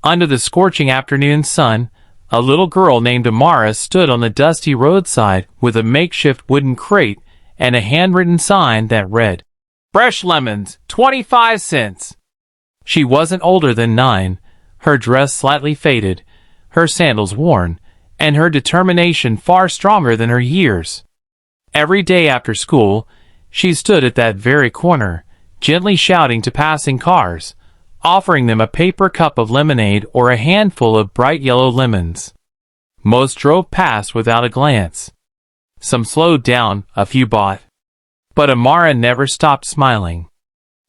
Under the scorching afternoon sun, a little girl named Amara stood on the dusty roadside with a makeshift wooden crate and a handwritten sign that read, "Fresh lemons, 25 cents." She wasn't older than 9, her dress slightly faded, her sandals worn, and her determination far stronger than her years. Every day after school, she stood at that very corner, gently shouting to passing cars, offering them a paper cup of lemonade or a handful of bright yellow lemons. Most drove past without a glance. Some slowed down, a few bought. But Amara never stopped smiling.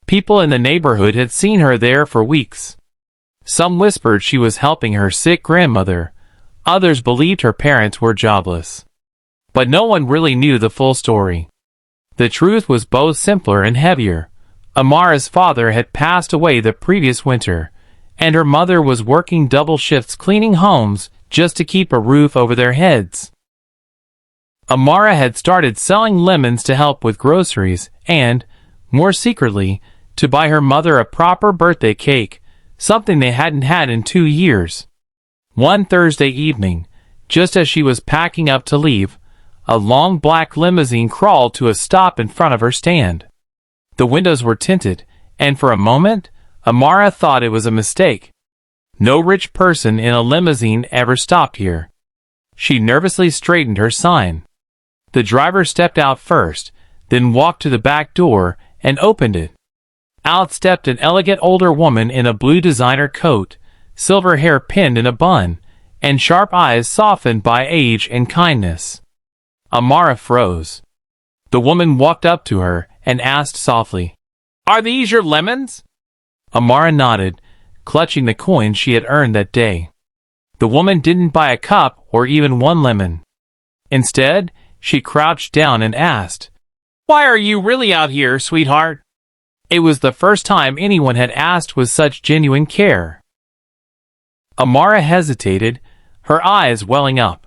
People in the neighborhood had seen her there for weeks. Some whispered she was helping her sick grandmother. Others believed her parents were jobless. But no one really knew the full story. The truth was both simpler and heavier. Amara's father had passed away the previous winter, and her mother was working double shifts cleaning homes just to keep a roof over their heads. Amara had started selling lemons to help with groceries and, more secretly, to buy her mother a proper birthday cake, something they hadn't had in 2 years. One Thursday evening, just as she was packing up to leave, a long black limousine crawled to a stop in front of her stand. The windows were tinted, and for a moment, Amara thought it was a mistake. No rich person in a limousine ever stopped here. She nervously straightened her sign. The driver stepped out first, then walked to the back door and opened it. Out stepped an elegant older woman in a blue designer coat, silver hair pinned in a bun, and sharp eyes softened by age and kindness. Amara froze. The woman walked up to her and asked softly, "Are these your lemons?" Amara nodded, clutching the coins she had earned that day. The woman didn't buy a cup or even one lemon. Instead, she crouched down and asked, "Why are you really out here, sweetheart?" It was the first time anyone had asked with such genuine care. Amara hesitated, her eyes welling up.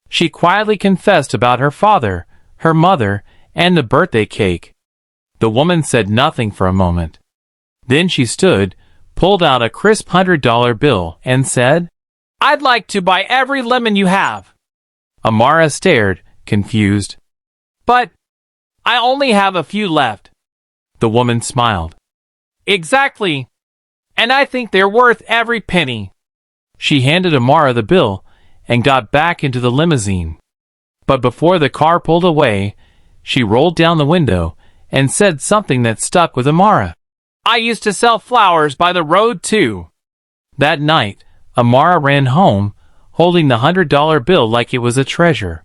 She quietly confessed about her father, her mother, and the birthday cake. The woman said nothing for a moment. Then she stood, pulled out a crisp $100 bill, and said, "I'd like to buy every lemon you have." Amara stared, confused. "But I only have a few left." The woman smiled. "Exactly. And I think they're worth every penny." She handed Amara the bill and got back into the limousine. But before the car pulled away, she rolled down the window and said something that stuck with Amara. "I used to sell flowers by the road too." That night, Amara ran home, holding the $100 bill like it was a treasure.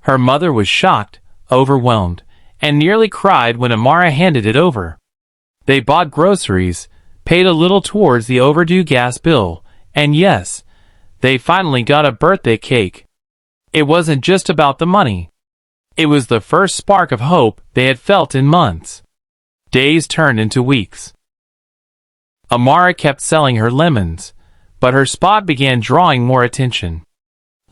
Her mother was shocked, overwhelmed, and nearly cried when Amara handed it over. They bought groceries, paid a little towards the overdue gas bill, and yes, they finally got a birthday cake. It wasn't just about the money. It was the first spark of hope they had felt in months. Days turned into weeks. Amara kept selling her lemons, but her spot began drawing more attention.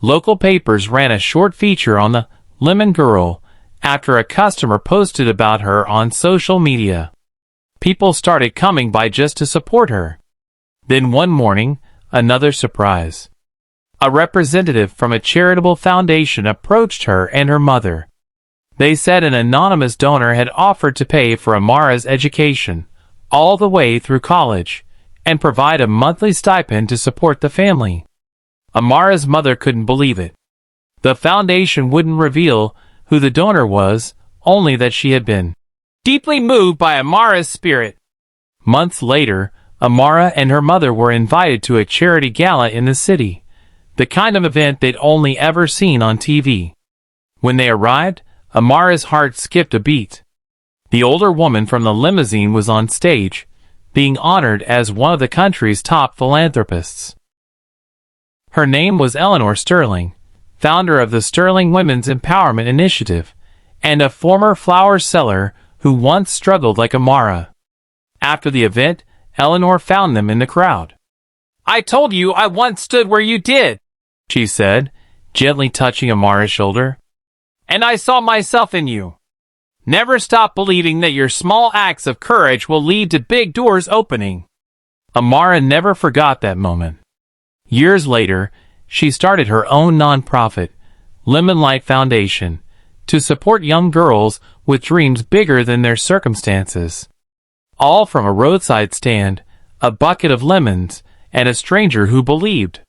Local papers ran a short feature on the Lemon Girl after a customer posted about her on social media. People started coming by just to support her. Then one morning, another surprise. A representative from a charitable foundation approached her and her mother. They said an anonymous donor had offered to pay for Amara's education, all the way through college, and provide a monthly stipend to support the family. Amara's mother couldn't believe it. The foundation wouldn't reveal who the donor was, only that she had been deeply moved by Amara's spirit. Months later, Amara and her mother were invited to a charity gala in the city, the kind of event they'd only ever seen on TV. When they arrived, Amara's heart skipped a beat. The older woman from the limousine was on stage, being honored as one of the country's top philanthropists. Her name was Eleanor Sterling, founder of the Sterling Women's Empowerment Initiative, and a former flower seller who once struggled like Amara. After the event, Eleanor found them in the crowd. "I told you I once stood where you did," she said, gently touching Amara's shoulder. "And I saw myself in you. Never stop believing that your small acts of courage will lead to big doors opening." Amara never forgot that moment. Years later, she started her own nonprofit, Lemon Light Foundation, to support young girls with dreams bigger than their circumstances. All from a roadside stand, a bucket of lemons, and a stranger who believed.